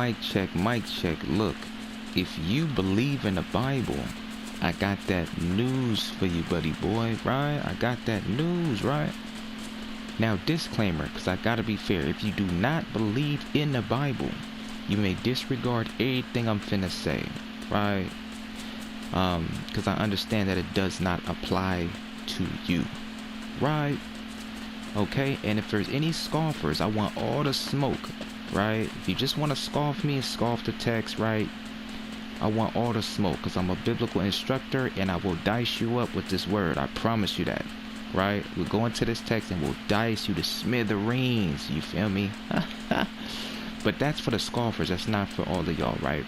Mic check, mic check. Look, if you believe in the Bible, I got that news for you, buddy boy, right? I got that news, right? Now, disclaimer, because I gotta be fair. If you do not believe in the Bible, you may disregard everything I'm finna say, right? Because I understand that it does not apply to you, right? Okay, and if there's any scoffers, I want all the smoke, right? If you just want to scoff me and scoff the text, right? I want all the smoke, because I'm a biblical instructor and I will dice you up with this word. I promise you that, right? We'll go into this text and we'll dice you to smithereens, you feel me? But that's for the scoffers, that's not for all of y'all, right?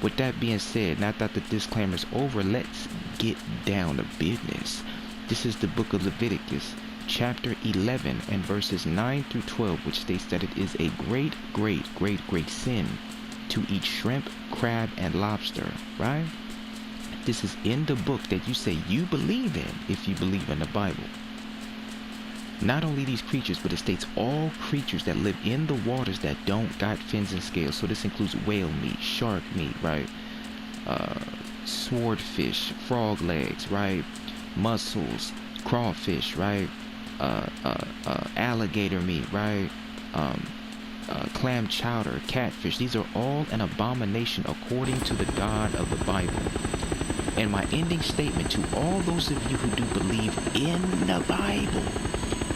With that being said, now that the disclaimer's over, let's get down to business. This is the book of Leviticus, chapter 11 and verses 9 through 12, which states that it is a great sin to eat shrimp, crab, and lobster, right? This is in the book that you say you believe in if you believe in the Bible. Not only these creatures, but it states all creatures that live in the waters that don't got fins and scales. So this includes whale meat, shark meat, right? Swordfish, frog legs, right? Mussels, crawfish, right? Alligator meat, right? Clam chowder, catfish. These are all an abomination according to the God of the Bible. And my ending statement to all those of you who do believe in the Bible: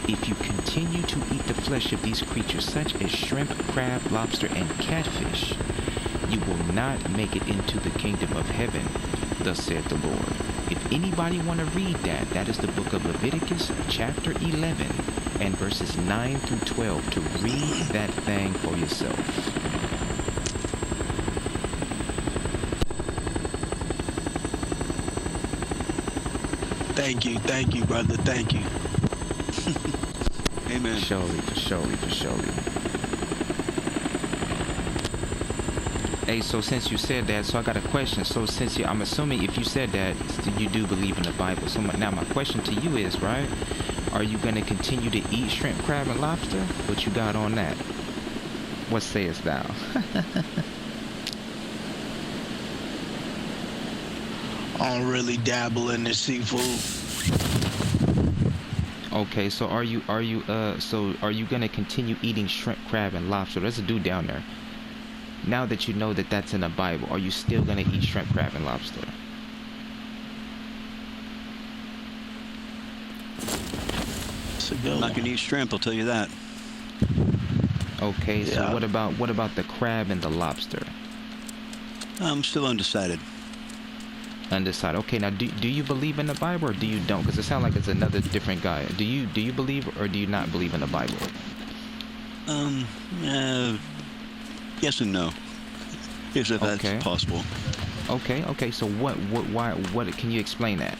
if you continue to eat the flesh of these creatures such as shrimp, crab, lobster, and catfish, you will not make it into the kingdom of heaven, thus saith the Lord. If anybody want to read that, that is the book of Leviticus, chapter 11, and verses 9 through 12, to read that thing for yourself. Thank you, brother, thank you. Amen. For surely. Hey, so since you said that, so I got a question. So since I'm assuming if you said that, you do believe in the Bible. So now my question to you is, right? Are you going to continue to eat shrimp, crab, and lobster? What you got on that? What sayest thou? I don't really dabble in the seafood. Okay, so are you gonna continue eating shrimp, crab, and lobster? There's a dude down there. Now that you know that that's in the Bible, are you still gonna eat shrimp, crab, and lobster? I'm not gonna eat shrimp, I'll tell you that. Okay, so what about the crab and the lobster? I'm still undecided. Undecided. Okay, now do you believe in the Bible or do you don't? Because it sounds like it's another different guy. Do you believe or do you not believe in the Bible? Yes and no. If that's possible. Okay. So what can you explain that?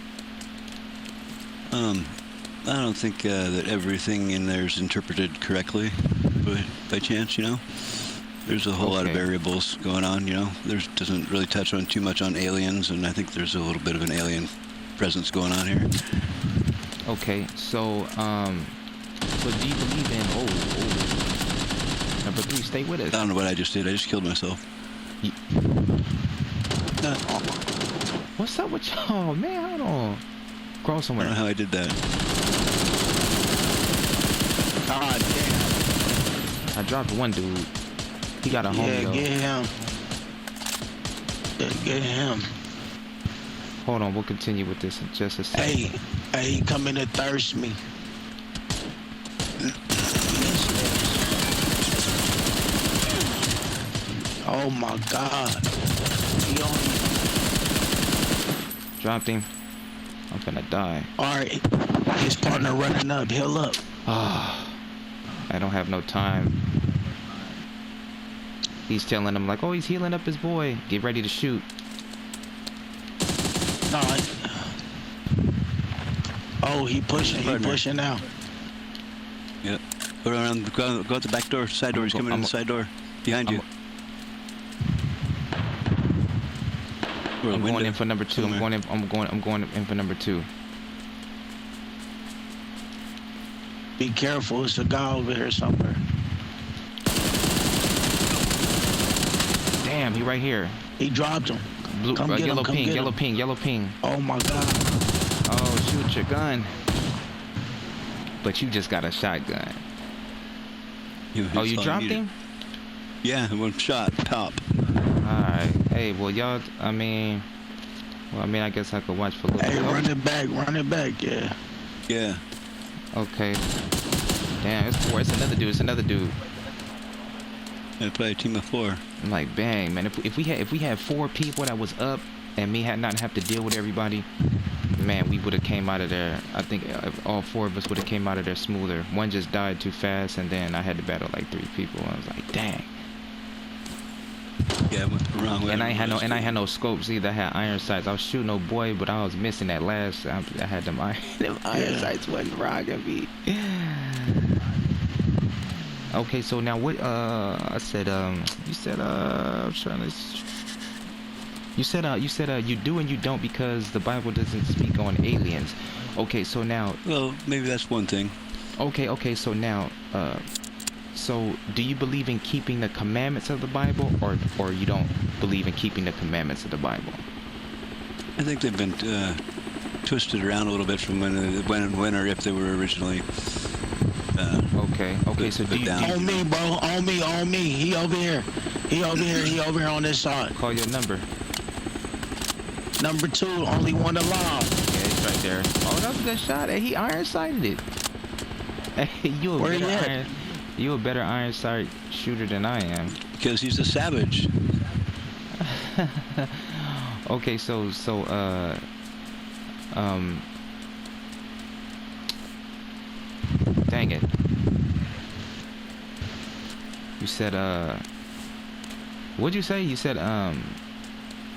I don't think that everything in there is interpreted correctly by chance, you know? There's a whole lot of variables going on, you know? Doesn't really touch on too much on aliens, and I think there's a little bit of an alien presence going on here. Okay, so do you believe in, number 3, stay with us. I don't know what I just did. I just killed myself. What's up with y'all, man? Hold on. Crawl somewhere. I don't know how I did that. God damn. I dropped one dude. He got a homie. Yeah, get him. Hold on, we'll continue with this in just a second. Hey, he coming to thirst me. Oh my God. He on me. Dropped him. I'm gonna die. Alright. His partner running up. Heal up. I don't have no time. He's telling him like, oh, he's healing up his boy. Get ready to shoot. No. Oh, he pushing out. Yep. Go around, go out the back door, side door. He's coming in the side door. Behind you. I'm going in for number 2. I'm going in for number 2. Be careful, it's a guy over here somewhere. him. He right here. He dropped him. Blue, Come get him. yellow Come ping, get yellow him. ping, yellow ping. Oh my God. Oh, shoot your gun. But you just got a shotgun. Oh, you dropped him? Yeah, one shot, top. Alright. Hey, well, y'all, I guess I could watch for a little Hey, bit. run it back, yeah. Yeah. Okay. Damn, it's four. It's another dude. I play a team of 4. I'm like, bang, man. If we had 4 people that was up and me had not have to deal with everybody, man, we would have came out of there. I think all 4 of us would have came out of there smoother. One just died too fast, and then I had to battle like 3 people. I was like, dang. Yeah, I went the wrong way. And I had no scopes either. I had iron sights. I was shooting no boy, but I was missing that last. I had them iron sights wasn't rocking me. Okay, so now what? I said you said I'm trying to. You said you do and you don't because the Bible doesn't speak on aliens. Okay, so now. Well, maybe that's one thing. Okay, so now, so do you believe in keeping the commandments of the Bible, or you don't believe in keeping the commandments of the Bible? I think they've been twisted around a little bit from when or if they were originally. Okay. So do you On me, bro. On me. He over here on this side. call your number? Number 2, only one alive. Yeah, he's right there. Oh, that was a good shot. Hey, he iron sighted it. Hey, you a better iron sight shooter than I am. Because he's a savage. Okay, so dang it. You said what'd you say? You said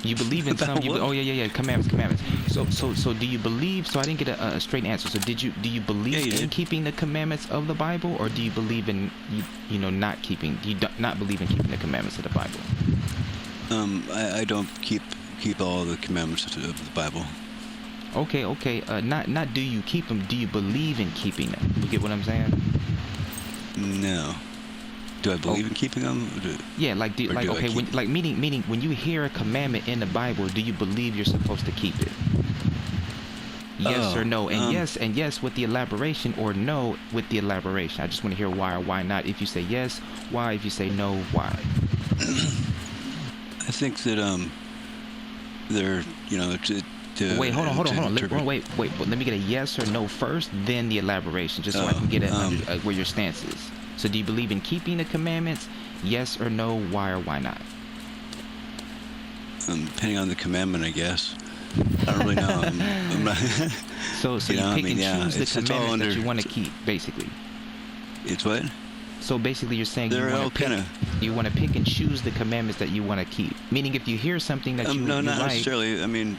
you believe in some What? oh yeah, commandments. So do you believe, so I didn't get a straight answer. So do you believe in keeping the commandments of the Bible, or do you believe in you know not keeping, do you not believe in keeping the commandments of the Bible? I don't keep all the commandments of the Bible. Okay. Not do you keep them, do you believe in keeping them? You get what I'm saying? No. Do I believe in keeping them? Yeah, like meaning when you hear a commandment in the Bible, do you believe you're supposed to keep it? Yes or no? And yes with the elaboration, or no with the elaboration. I just want to hear why or why not. If you say yes, why? If you say no, why? I think that they're wait, hold on. Wait. But let me get a yes or no first, then the elaboration, just so I can get where your stance is. So do you believe in keeping the commandments? Yes or no? Why or why not? Depending on the commandment, I guess. I don't really know. I'm not. So you pick and choose the commandments that you want to keep, basically. It's what? So basically, you're saying you want to pick and choose the commandments that you want to keep. Meaning, if you hear something that no, not like, necessarily. I mean,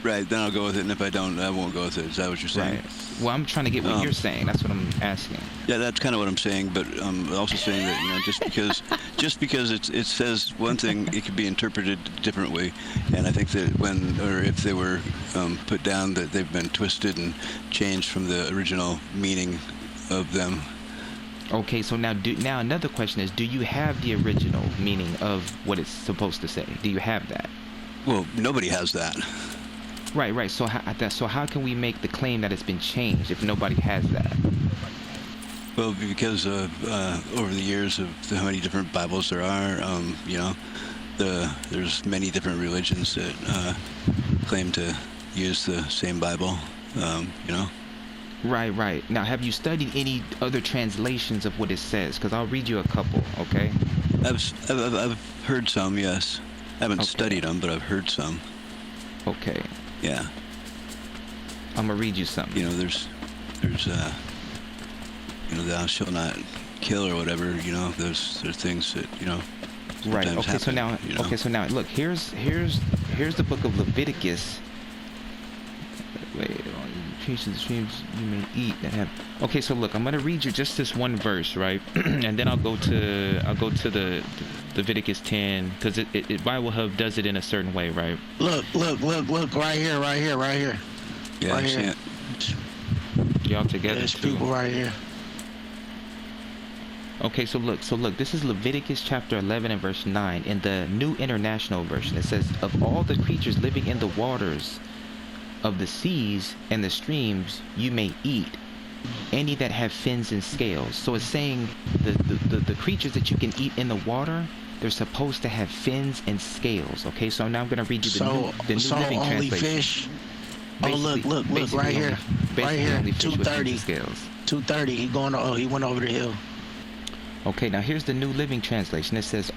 right? Then I'll go with it, and if I don't, I won't go with it. Is that what you're saying? Right. Well, I'm trying to get what you're saying. That's what I'm asking. Yeah, that's kind of what I'm saying. But I'm also saying that just because it says one thing, it could be interpreted differently. And I think that if they were put down, that they've been twisted and changed from the original meaning of them. Okay, so now another question is, do you have the original meaning of what it's supposed to say? Do you have that? Well, nobody has that. Right. So how can we make the claim that it's been changed if nobody has that? Well, because of over the years of how many different Bibles there are, there's many different religions that claim to use the same Bible, Right. Now, have you studied any other translations of what it says? Because I'll read you a couple, okay? I've heard some, yes. I haven't studied them, but I've heard some. Okay. Yeah. I'm gonna read you something. There's thou shalt not kill or whatever. There's things that Right. Okay. Happen, so now, look. Here's the book of Leviticus. Wait. The streams you may eat that have. Okay. So look, I'm gonna read you just this one verse, right? And then I'll go to the Leviticus 10, because it Bible Hub does it in a certain way, right? Look, right here. Yeah, Right here. See it. Y'all together There's too. people right here. Okay, so look, this is Leviticus chapter 11 and verse 9 in the New International Version. It says, "Of all the creatures living in the waters of the seas and the streams, you may eat any that have fins and scales." So it's saying the creatures that you can eat in the water, they're supposed to have fins and scales. Okay, so now I'm gonna read you the New Living only Translation. fish. Oh, look, right here, right here, 230. 230. He went over the hill. Okay, now here's the New Living Translation. It says,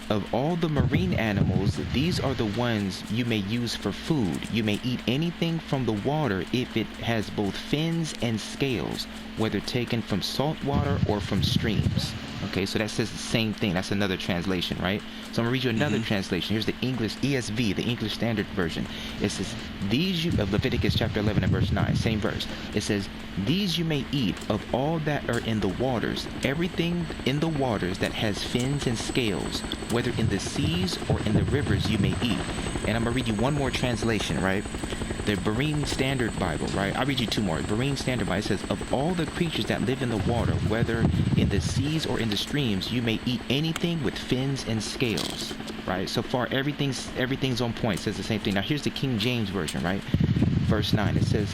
"Of all the marine animals, these are the ones you may use for food. You may eat anything from the water if it has both fins and scales, whether taken from salt water or from streams." Okay, so that says the same thing. That's another translation, right? So I'm gonna read you another translation. Here's the English ESV, the English Standard Version. It says, of Leviticus chapter 11 and verse 9, same verse. It says, "These you may eat of all that are in the waters, everything in the waters that has fins and scales, whether in the seas or in the rivers you may eat." And I'm gonna read you one more translation, right? The Berean Standard Bible, right? I'll read you two more. Berean Standard Bible says, "Of all the creatures that live in the water, whether in the seas or in the streams, you may eat anything with fins and scales." Right? So far, everything's on point. It says the same thing. Now here's the King James Version, right? Verse 9. It says,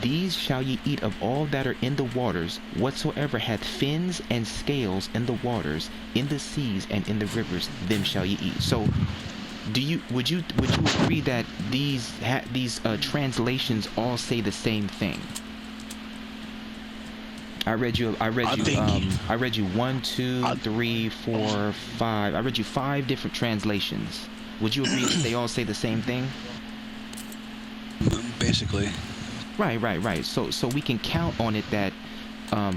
"These shall ye eat of all that are in the waters, whatsoever hath fins and scales in the waters, in the seas and in the rivers, them shall ye eat." So would you agree that these translations all say the same thing? I read you 1, 2, 3, 4, 5. I read you 5 different translations. Would you agree that they all say the same thing? Basically. Right. So we can count on it that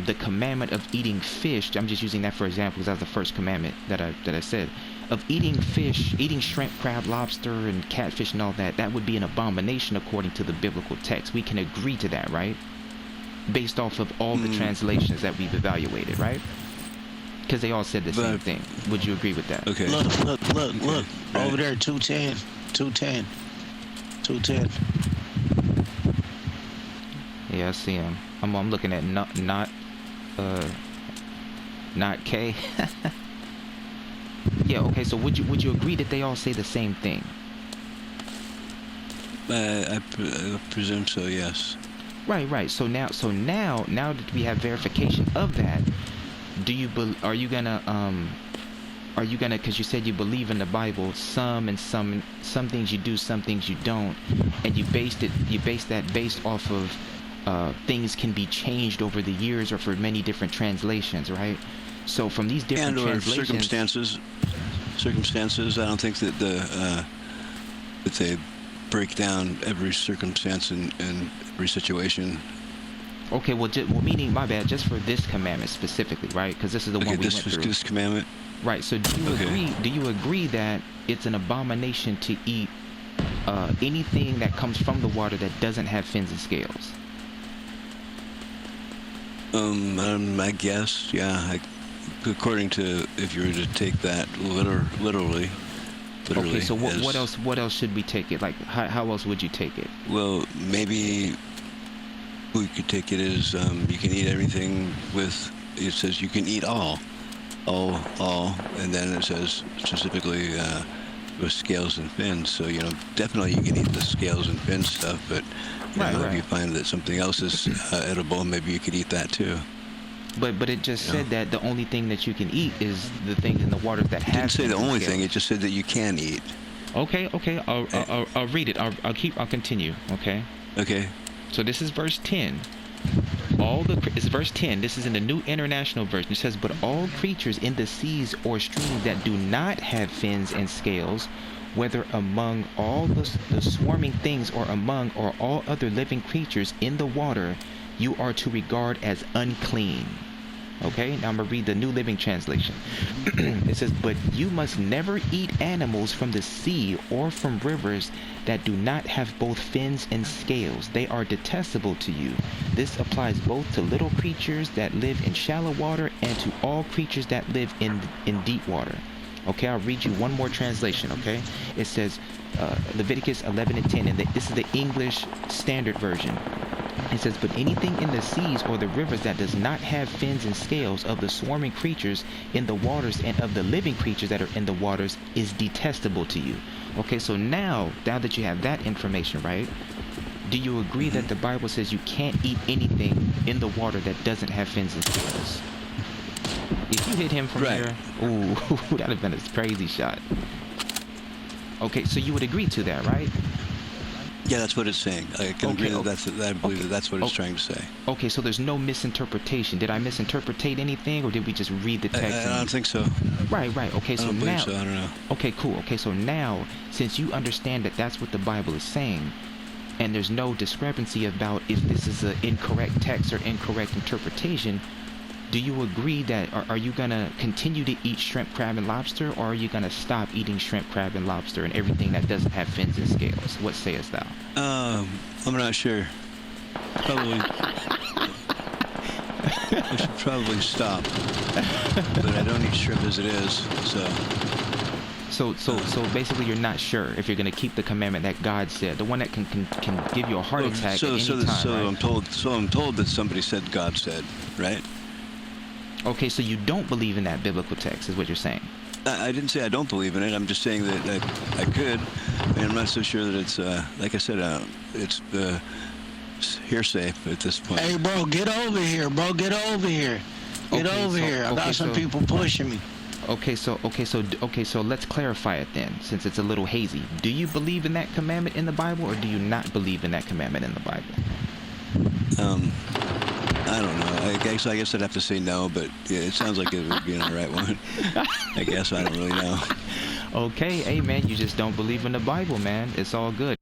the commandment of eating fish, I'm just using that for example because that's the first commandment that I said, of eating fish, eating shrimp, crab, lobster, and catfish and all that, that would be an abomination according to the biblical text. We can agree to that, right? Based off of all the translations that we've evaluated, right? Because they all said the same thing. Would you agree with that? Okay. Look. Right. Over there, 210. Yeah, I see him. I'm looking at not K. Yeah, okay, so would you agree that they all say the same thing? I presume so, yes. Right. So now that we have verification of that, are you gonna because you said you believe in the Bible, some things you do, some things you don't, and you base that based off of things can be changed over the years or for many different translations, right? So from these different translations, circumstances, I don't think that that they break down every circumstance and every situation. Okay, well, meaning, my bad, just for this commandment specifically, right? Because this is the one we went through. This commandment. Right. So do you agree that it's an abomination to eat anything that comes from the water that doesn't have fins and scales? I guess, yeah. According to, if you were to take that literally. Okay, so what else should we take it? Like, how else would you take it? Well, maybe we could take it as you can eat everything with, it says you can eat all, and then it says specifically with scales and fins. So, definitely you can eat the scales and fins stuff, but if you find that something else is edible, maybe you could eat that too. But it just said that the only thing that you can eat is the things in the waters that have. It didn't say the only thing. It just said that you can eat. Okay. I'll read it. I'll continue. Okay. Okay. So this is verse 10. It's verse 10. This is in the New International Version. It says, "But all creatures in the seas or streams that do not have fins and scales, whether among all the swarming things or among or all other living creatures in the water, you are to regard as unclean." Okay, now I'm going to read the New Living Translation. It says, "But you must never eat animals from the sea or from rivers that do not have both fins and scales. They are detestable to you. This applies both to little creatures that live in shallow water and to all creatures that live in deep water." Okay, I'll read you one more translation, okay? It says, Leviticus 11 and 10, and this is the English Standard Version. It says, but anything in the seas or the rivers that does not have fins and scales, of the swarming creatures in the waters and of the living creatures that are in the waters, is detestable to you. Okay, so now that you have that information, right? Do you agree that the Bible says you can't eat anything in the water that doesn't have fins and scales? If you hit him from here, ooh, that'd have been a crazy shot. Okay, so you would agree to that, right? Yeah, that's what it's saying. I can agree that I believe that's what it's trying to say. Okay, so there's no misinterpretation. Did I misinterpretate anything, or did we just read the text? I don't think so. Right. Okay, so I don't now. believe so. I don't know. Okay, cool. Okay, so now, since you understand that that's what the Bible is saying, and there's no discrepancy about if this is an incorrect text or incorrect interpretation, do you agree that, are you going to continue to eat shrimp, crab, and lobster, or are you going to stop eating shrimp, crab, and lobster and everything that doesn't have fins and scales? What sayest thou? I'm not sure. Probably. I should probably stop. But I don't eat shrimp as it is, so... So basically you're not sure if you're going to keep the commandment that God said, the one that can give you a heart attack at any time, right? I'm told that somebody said God said, right? Okay, so you don't believe in that biblical text, is what you're saying? I didn't say I don't believe in it. I'm just saying that I could. And I'm not so sure that it's, like I said, it's hearsay at this point. Hey, bro, get over here, bro. Get over here. Get over here. I got some people pushing me. Okay, so let's clarify it then, since it's a little hazy. Do you believe in that commandment in the Bible, or do you not believe in that commandment in the Bible? I don't know. I guess I'd have to say no, but yeah, it sounds like it would be an alright one. I guess I don't really know. Okay, hey man, you just don't believe in the Bible, man. It's all good.